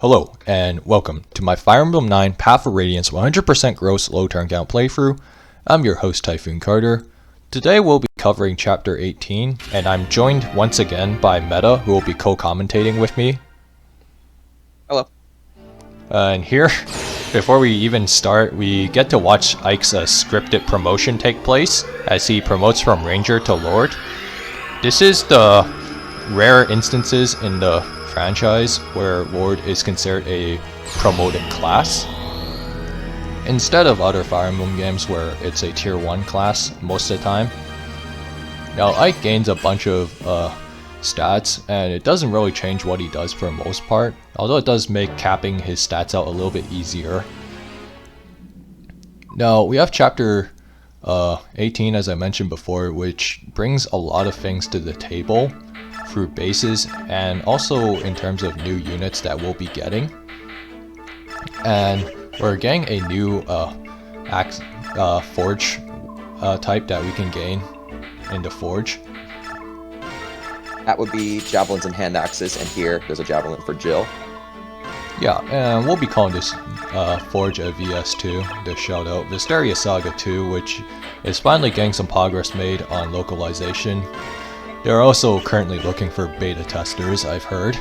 Hello, and welcome to my Fire Emblem 9 Path of Radiance 100% gross low turn count playthrough. I'm your host, Typhoon Carter. Today we'll be covering Chapter 18, and I'm joined once again by Meta, who will be co-commentating with me. Hello. And here, before we even start, we get to watch Ike's scripted promotion take place, as he promotes from Ranger to Lord. This is the rare instances in the franchise where Lord is considered a promoted class, instead of other Fire Emblem games where it's a tier 1 class most of the time. Now Ike gains a bunch of stats, and it doesn't really change what he does for the most part, although it does make capping his stats out a little bit easier. Now we have chapter 18, as I mentioned before, which brings a lot of things to the table through bases and also in terms of new units that we'll be getting. And we're getting a new forge type that we can gain in the forge. That would be javelins and hand axes, and here there's a javelin for Jill. Yeah, and we'll be calling this forge a VS2, the shoutout. Visteria Saga 2, which is finally getting some progress made on localization. They're also currently looking for beta testers, I've heard.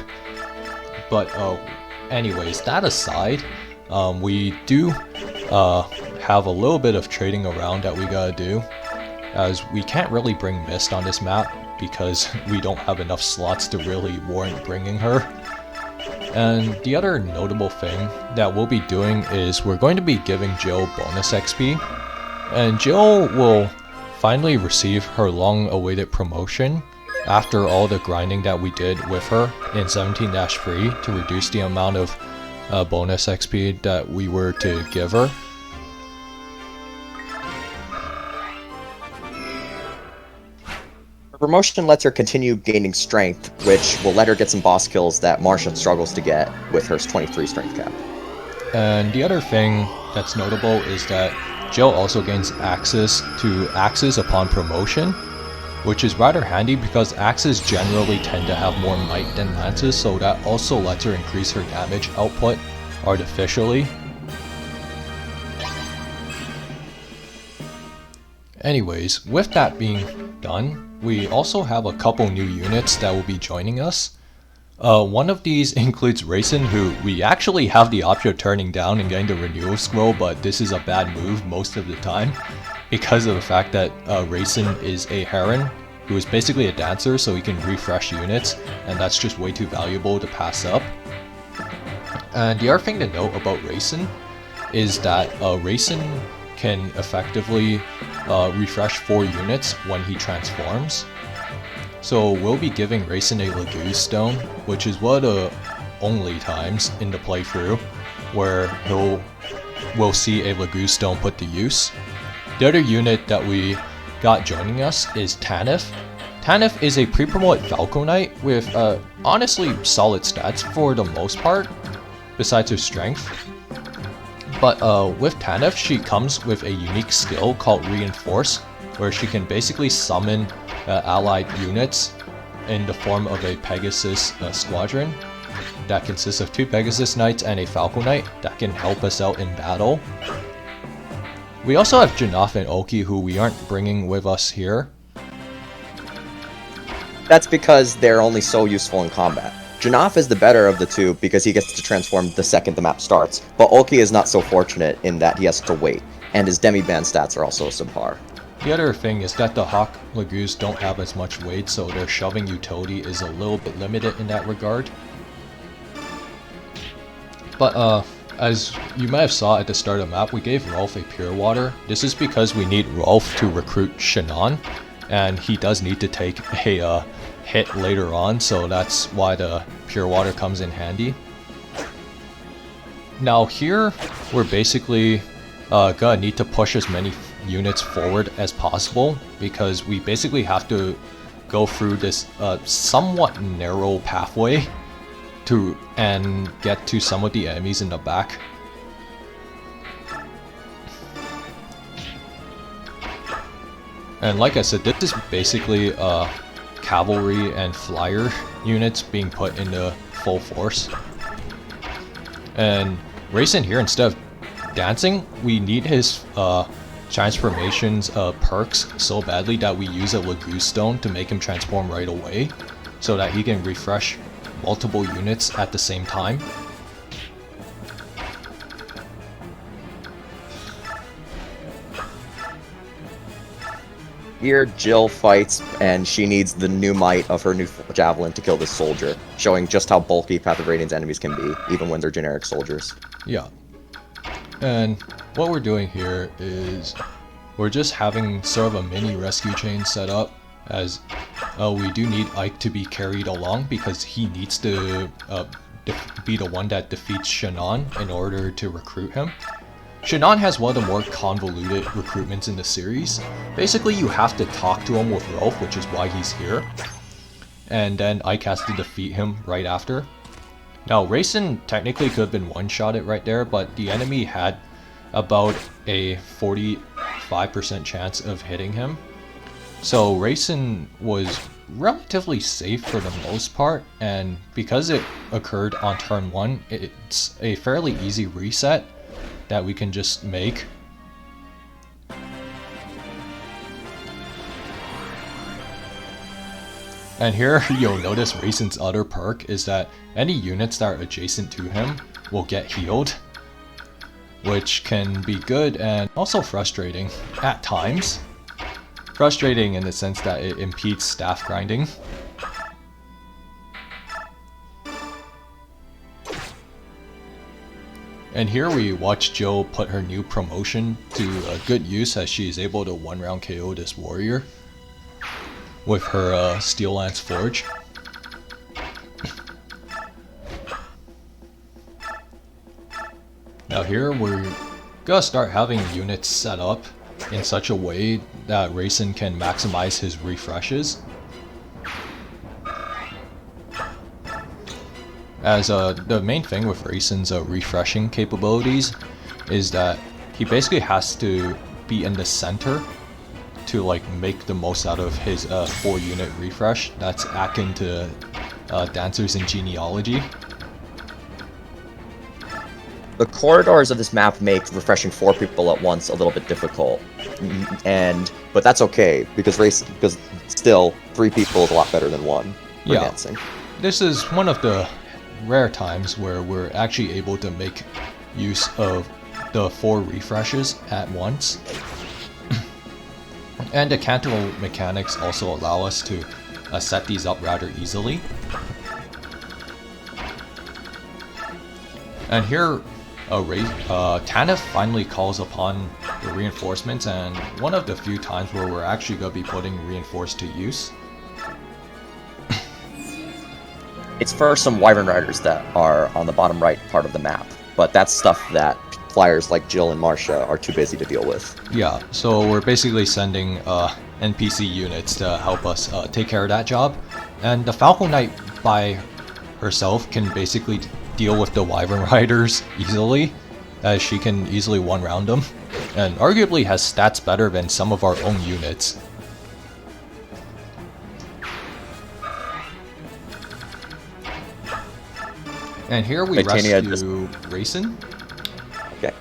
But anyways, that aside, we do have a little bit of trading around that we gotta do, as we can't really bring Mist on this map because we don't have enough slots to really warrant bringing her. And the other notable thing that we'll be doing is we're going to be giving Jill bonus XP, and Jill will finally receive her long-awaited promotion after all the grinding that we did with her in 17-3 to reduce the amount of bonus XP that we were to give her. Her promotion lets her continue gaining strength, which will let her get some boss kills that Marcia struggles to get with her 23 strength cap. And the other thing that's notable is that Jill also gains access to axes upon promotion, which is rather handy because axes generally tend to have more might than lances, so that also lets her increase her damage output artificially. Anyways, with that being done, we also have a couple new units that will be joining us. One of these includes Reyson, who we actually have the option of turning down and getting the renewal scroll, but this is a bad move most of the time because of the fact that Reyson is a Heron who is basically a dancer, so he can refresh units, and that's just way too valuable to pass up. And the other thing to note about Reyson is that Reyson can effectively refresh 4 units when he transforms. So we'll be giving Reyson a Laguz stone, which is one of the only times in the playthrough where we'll see a Laguz stone put to use. The other unit that we got joining us is Tanith. Tanith is a pre-promoted falcoknight with honestly solid stats for the most part, besides her strength. But with Tanith, she comes with a unique skill called Reinforce, where she can basically summon allied units in the form of a Pegasus squadron that consists of 2 Pegasus Knights and a Falco Knight that can help us out in battle. We also have Janaf and Oki, who we aren't bringing with us here. That's because they're only so useful in combat. Janaf is the better of the two because he gets to transform the second the map starts, but Oki is not so fortunate in that he has to wait, and his demi-band stats are also subpar. The other thing is that the Hawk Laguz don't have as much weight, so their shoving utility is a little bit limited in that regard. But as you might have saw at the start of the map, we gave Rolf a Pure Water. This is because we need Rolf to recruit Shinon, and he does need to take a hit later on, so that's why the Pure Water comes in handy. Now here, we're basically gonna need to push as many units forward as possible, because we basically have to go through this somewhat narrow pathway and get to some of the enemies in the back. And like I said, this is basically cavalry and flyer units being put into full force. And Reyson here, instead of dancing, we need his transformations perks so badly that we use a laguz stone to make him transform right away, so that he can refresh multiple units at the same time. Here, Jill fights, and she needs the new might of her new javelin to kill this soldier, showing just how bulky Path of Radiance enemies can be, even when they're generic soldiers. Yeah. And what we're doing here is we're just having sort of a mini rescue chain set up, as we do need Ike to be carried along because he needs to be the one that defeats Shinon in order to recruit him. Shinon has one of the more convoluted recruitments in the series. Basically, you have to talk to him with Rolf, which is why he's here. And then Ike has to defeat him right after. Now, Reyson technically could have been one-shotted right there, but the enemy had about a 45% chance of hitting him. So Reyson was relatively safe for the most part, and because it occurred on turn 1, it's a fairly easy reset that we can just make. And here you'll notice Reyson's other perk is that any units that are adjacent to him will get healed, which can be good and also frustrating at times. Frustrating in the sense that it impedes staff grinding. And here we watch Jill put her new promotion to good use as she is able to one-round KO this warrior with her Steel Lance Forge. Now here we're gonna start having units set up in such a way that Reyson can maximize his refreshes. As the main thing with Reyson's refreshing capabilities is that he basically has to be in the center to like make the most out of his 4-unit refresh. That's akin to Dancers in Genealogy. The corridors of this map make refreshing 4 people at once a little bit difficult, but that's okay because still 3 people is a lot better than 1 for dancing. This is one of the rare times where we're actually able to make use of the 4 refreshes at once. And the cantonal mechanics also allow us to set these up rather easily. And here Tanith finally calls upon the reinforcements, and one of the few times where we're actually going to be putting reinforce to use. It's for some wyvern riders that are on the bottom right part of the map, but that's stuff that flyers like Jill and Marcia are too busy to deal with. Yeah, so we're basically sending NPC units to help us take care of that job, and the falcoknight by herself can basically deal with the wyvern riders easily, as she can easily one-round them, and arguably has stats better than some of our own units. And here we rescue Reyson. Okay.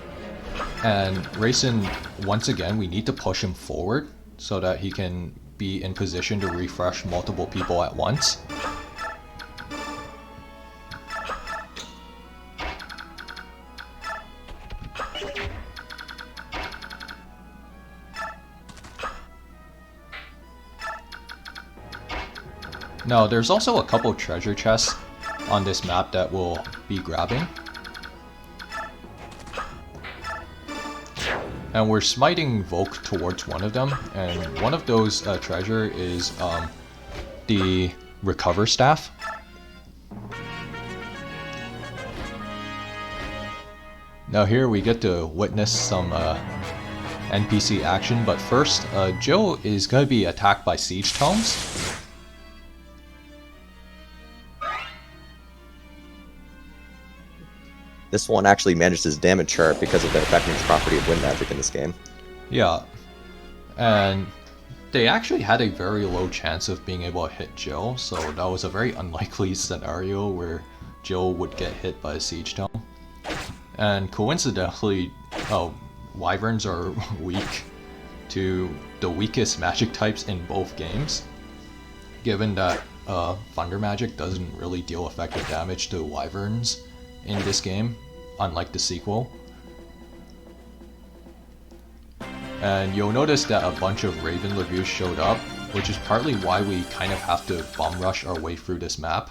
And Reyson, once again, we need to push him forward so that he can be in position to refresh multiple people at once. Now, there's also a couple treasure chests on this map that we'll be grabbing. And we're smiting Volk towards one of them, and one of those treasure is the Recover Staff. Now here we get to witness some NPC action, but first, Joe is going to be attacked by Siege Tomes. This one actually manages his damage chart because of the effective property of wind magic in this game. Yeah, and they actually had a very low chance of being able to hit Jill, so that was a very unlikely scenario where Jill would get hit by a Siege Tome. And coincidentally, wyverns are weak to the weakest magic types in both games, given that thunder magic doesn't really deal effective damage to wyverns in this game, unlike the sequel. And you'll notice that a bunch of Raven laguz showed up, which is partly why we kind of have to bum rush our way through this map.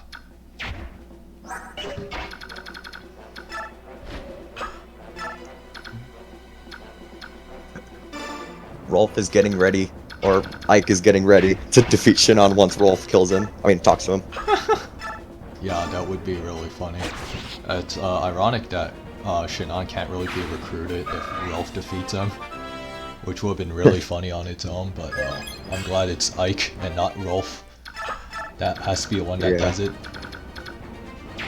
Rolf is getting ready, or Ike is getting ready to defeat Shinon once Rolf kills him. I mean, talks to him. Yeah, that would be really funny. It's ironic that Shinon can't really be recruited if Rolf defeats him, which would have been really funny on its own, but I'm glad it's Ike and not Rolf. That has to be the one that does it.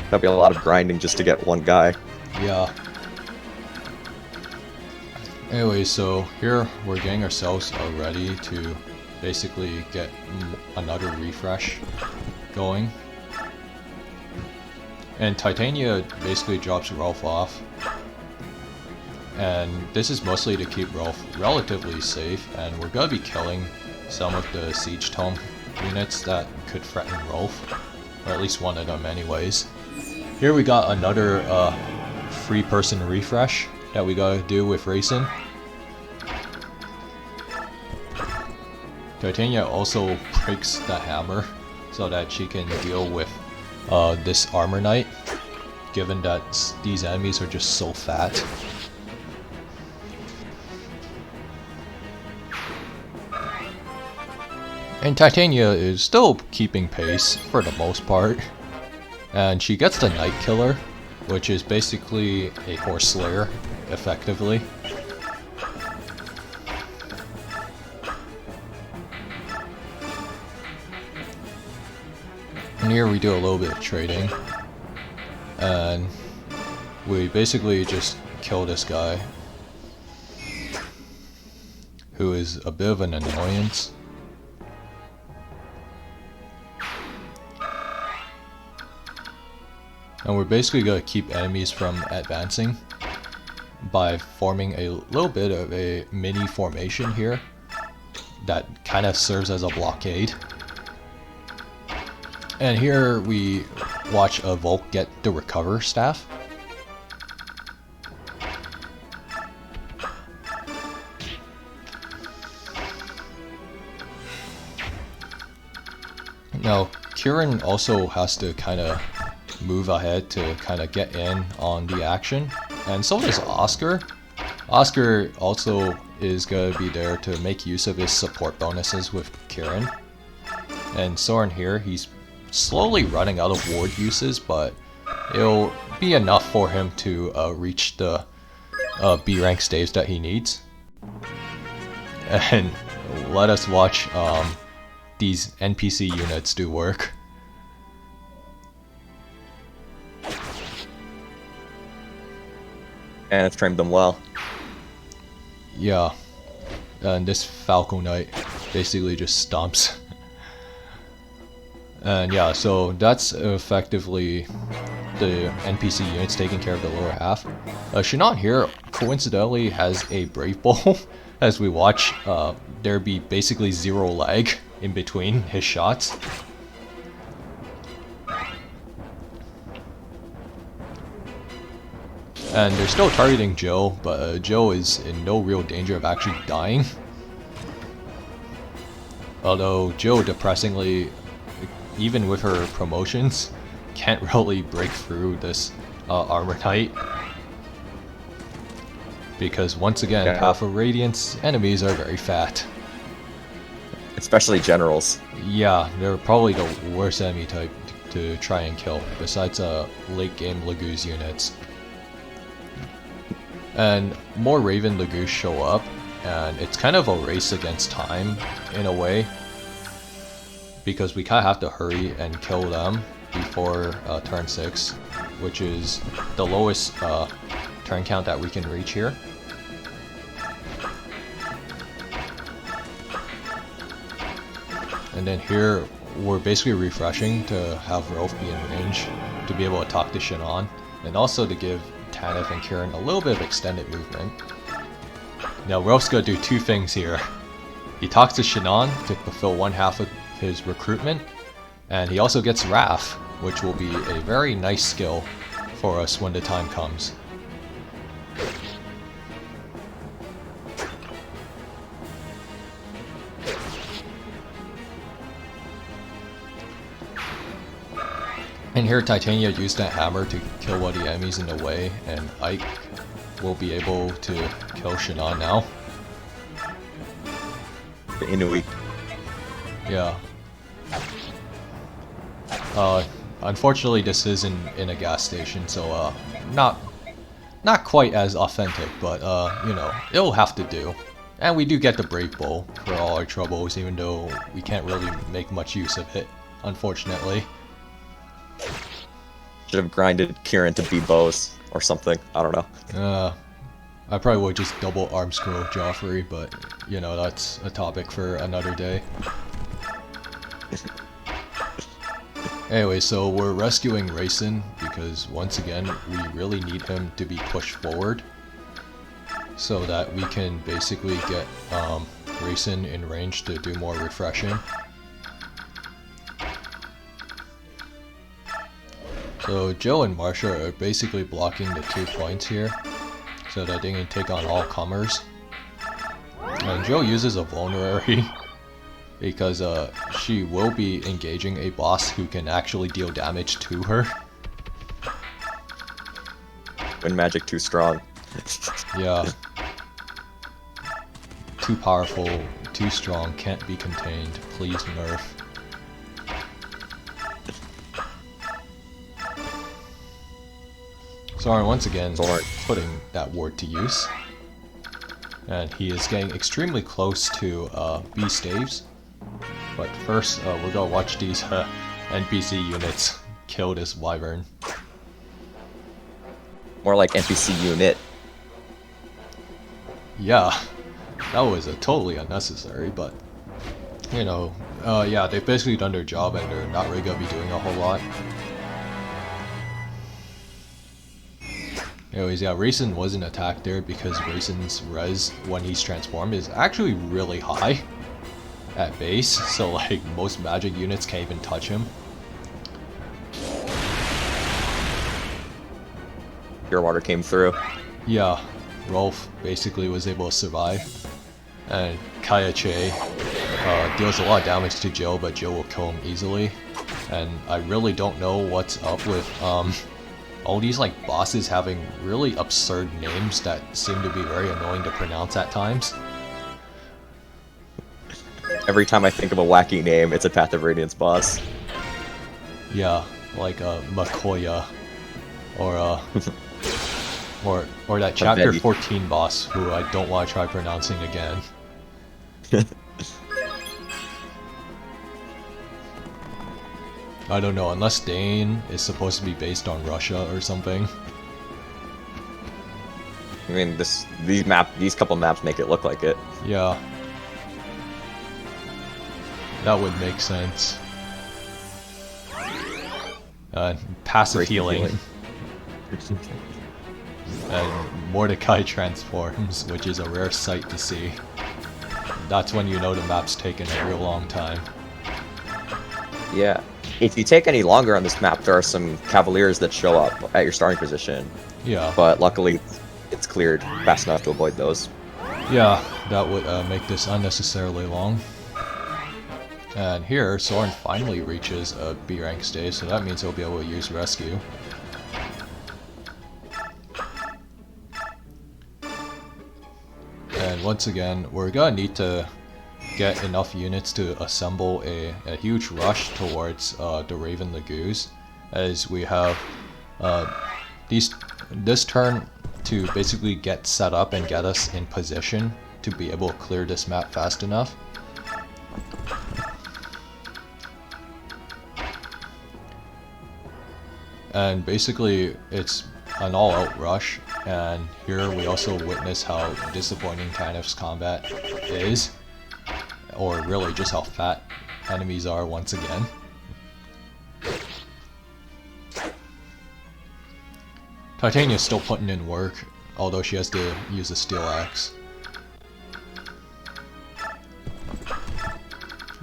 That'd be a lot of grinding just to get one guy. Yeah. Anyway, so here we're getting ourselves ready to basically get another refresh going. And Titania basically drops Rolf off. And this is mostly to keep Rolf relatively safe, and we're gonna be killing some of the siege tome units that could threaten Rolf, or at least one of them anyways. Here we got another 3-person refresh that we gotta do with Reyson. Titania also breaks the hammer so that she can deal with this armor knight, given that these enemies are just so fat. And Titania is still keeping pace for the most part. And she gets the Night Killer, which is basically a horse slayer, effectively. And here we do a little bit of trading. And we basically just kill this guy, who is a bit of an annoyance. And we're basically going to keep enemies from advancing by forming a little bit of a mini formation here that kind of serves as a blockade. And here we watch Volk get the recover staff. Now, Kieran also has to kind of move ahead to kind of get in on the action, and so does Oscar. Oscar also is going to be there to make use of his support bonuses with Kieran. And Soren here, he's slowly running out of ward uses, but it'll be enough for him to reach the B rank stage that he needs. And let us watch these NPC units do work. And it's trained them well. Yeah, and this falcoknight basically just stomps. And yeah, so that's effectively the NPC units taking care of the lower half. Shinon here coincidentally has a Brave Bowl. As we watch, there be basically 0 lag in between his shots. And they're still targeting Joe, but Joe is in no real danger of actually dying. Although Joe, depressingly, even with her promotions, can't really break through this armor knight. Because once again, Path of Radiance enemies are very fat. Especially generals. Yeah, they're probably the worst enemy type to try and kill, besides late game laguz units. And more Raven laguz show up, and it's kind of a race against time in a way, because we kind of have to hurry and kill them before turn 6, which is the lowest turn count that we can reach here. And then here we're basically refreshing to have Rolf be in range to be able to talk to Shinon, and also to give Tanith and Kieran a little bit of extended movement. Now Rolf's gonna do two things here. He talks to Shinon to fulfill one half of his recruitment, and he also gets Wrath, which will be a very nice skill for us when the time comes. And here Titania used that hammer to kill one of the enemies in the way, and Ike will be able to kill Shinon now. The Inuit. Yeah. Unfortunately this is in a gas station, so not quite as authentic, but you know, it'll have to do. And we do get the Brave Bow for all our troubles, even though we can't really make much use of it, unfortunately. Should have grinded Kieran to be bows or something. I don't know. I probably would just double arm scroll Joffrey, but you know, that's a topic for another day. Anyway, so we're rescuing Reyson because once again we really need him to be pushed forward so that we can basically get Reyson in range to do more refreshing. So Joe and Marsha are basically blocking the 2 points here so that they can take on all comers. And Joe uses a vulnerary because she will be engaging a boss who can actually deal damage to her. When magic too strong. Yeah. Too powerful, too strong, can't be contained. Please nerf. Soren once again putting that ward to use. And he is getting extremely close to B staves. But first, we're gonna watch these NPC units kill this wyvern. More like NPC unit. Yeah, that was totally unnecessary, but you know, yeah, they've basically done their job and they're not really gonna be doing a whole lot. Anyways, yeah, Reyson wasn't attacked there because Reyson's res when he's transformed is actually really high at base, so like most magic units can't even touch him. Pure water came through. Yeah, Rolf basically was able to survive. And Kayache deals a lot of damage to Joe, but Joe will kill him easily. And I really don't know what's up with all these like bosses having really absurd names that seem to be very annoying to pronounce at times. Every time I think of a wacky name, it's a Path of Radiance boss. Yeah, like Makoya, or or that chapter 14 boss who I don't want to try pronouncing again. I don't know, unless Dane is supposed to be based on Russia or something. I mean, these couple maps make it look like it. Yeah. That would make sense. Passive healing. And Mordecai transforms, which is a rare sight to see. That's when you know the map's taken a real long time. Yeah. If you take any longer on this map, there are some cavaliers that show up at your starting position. Yeah. But luckily, it's cleared fast enough to avoid those. Yeah, that would make this unnecessarily long. And here, Soren finally reaches a B rank stage, so that means he'll be able to use Rescue. And once again, we're gonna need to get enough units to assemble a huge rush towards the Raven Laguz, as we have this turn to basically get set up and get us in position to be able to clear this map fast enough. And basically it's an all-out rush, and here we also witness how disappointing Tanith's combat is, or really just how fat enemies are once again. Titania's still putting in work, although she has to use a steel axe.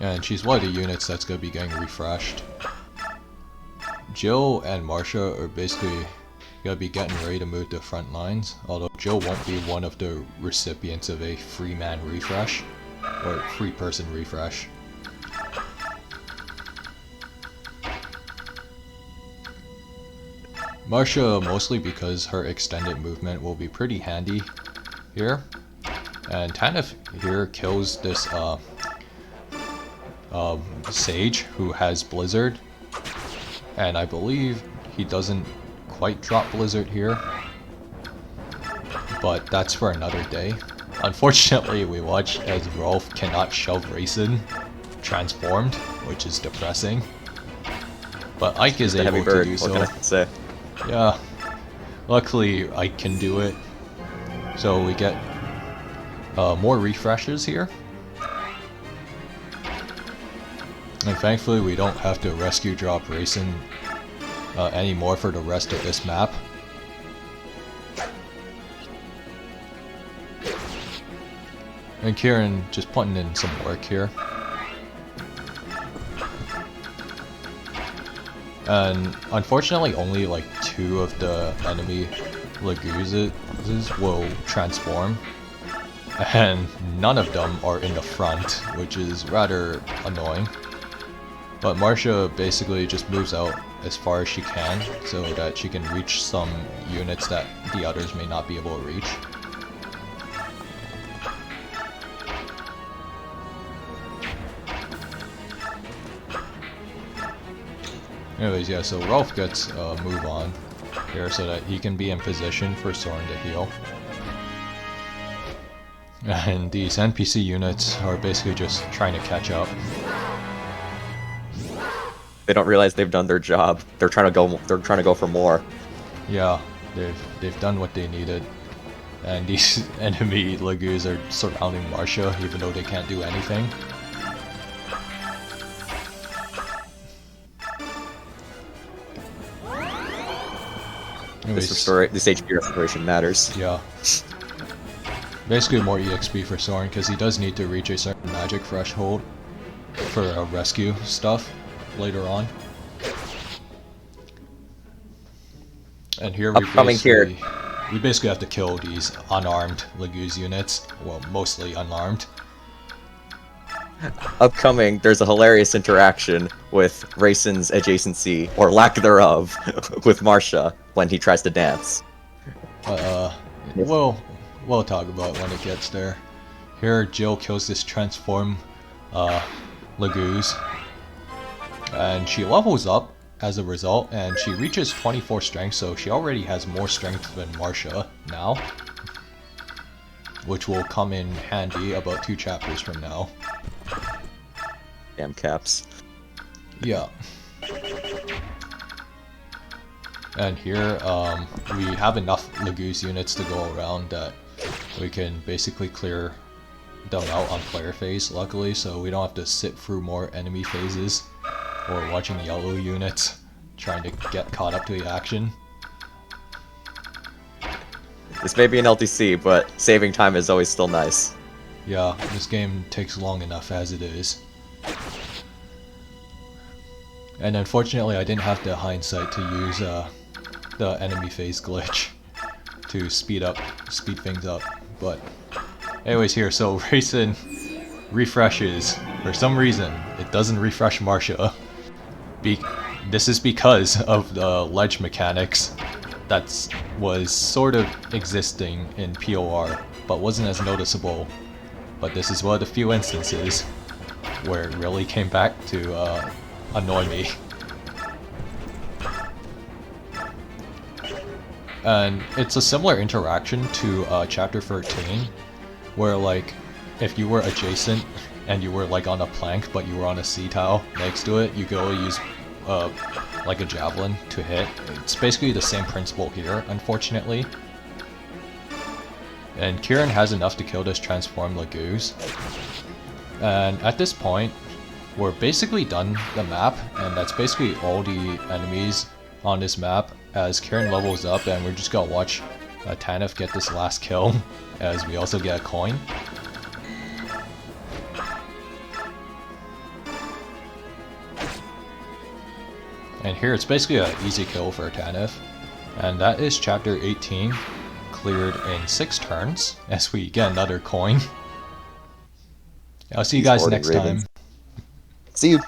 And she's one of the units that's going to be getting refreshed. Jill and Marcia are basically going to be getting ready to move to front lines, although Jill won't be one of the recipients of a free man refresh, or free person refresh. Marcia mostly because her extended movement will be pretty handy here. And Tanith here kills this Sage who has Blizzard. And I believe he doesn't quite drop Blizzard here. But that's for another day. Unfortunately, we watch as Rolf cannot shove Reyson transformed, which is depressing. But Ike is able to do so. What can I say? Yeah, luckily I can do it. So we get more refreshes here. And thankfully we don't have to rescue drop Reyson anymore for the rest of this map. And Kieran just putting in some work here. And unfortunately only like 2 of the enemy laguzes will transform. And none of them are in the front, which is rather annoying. But Marcia basically just moves out as far as she can so that she can reach some units that the others may not be able to reach. Anyways, yeah, so Rolf gets a move on here so that he can be in position for Soren to heal. And these NPC units are basically just trying to catch up. They don't realize they've done their job. They're trying to go. They're trying to go for more. Yeah, they've done what they needed. And these enemy laguz are surrounding Marcia even though they can't do anything. Anyways, This HP restoration matters. Yeah. Basically more EXP for Soren because he does need to reach a certain magic threshold for rescue stuff later on. And here we basically have to kill these unarmed laguz units. Well, mostly unarmed. Upcoming, there's a hilarious interaction with Reyson's adjacency, or lack thereof, with Marcia when he tries to dance. We'll talk about it when it gets there. Here, Jill kills this transform laguz, and she levels up as a result, and she reaches 24 strength, so she already has more strength than Marcia now, which will come in handy about 2 chapters from now. Damn caps. Yeah. And here, we have enough laguz units to go around that we can basically clear them out on player phase, luckily, so we don't have to sit through more enemy phases or watching yellow units trying to get caught up to the action. This may be an LTC, but saving time is always still nice. Yeah, this game takes long enough as it is. And unfortunately I didn't have the hindsight to use the enemy phase glitch to speed things up. But anyways, here, so Reyson refreshes. For some reason, it doesn't refresh Marcia. This is because of the ledge mechanics that was sort of existing in POR, but wasn't as noticeable. But this is one of the few instances where it really came back to annoy me. And it's a similar interaction to chapter 13, where like if you were adjacent and you were like on a plank but you were on a sea tile next to it, you could only use like a javelin to hit. It's basically the same principle here, unfortunately. And Kieran has enough to kill this transformed laguz. And at this point, we're basically done the map, and that's basically all the enemies on this map as Karen levels up, and we're just gonna watch Tanith get this last kill as we also get a coin. And here it's basically an easy kill for Tanith. And that is chapter 18, cleared in 6 turns, as we get another coin. I'll see you guys next time. See you.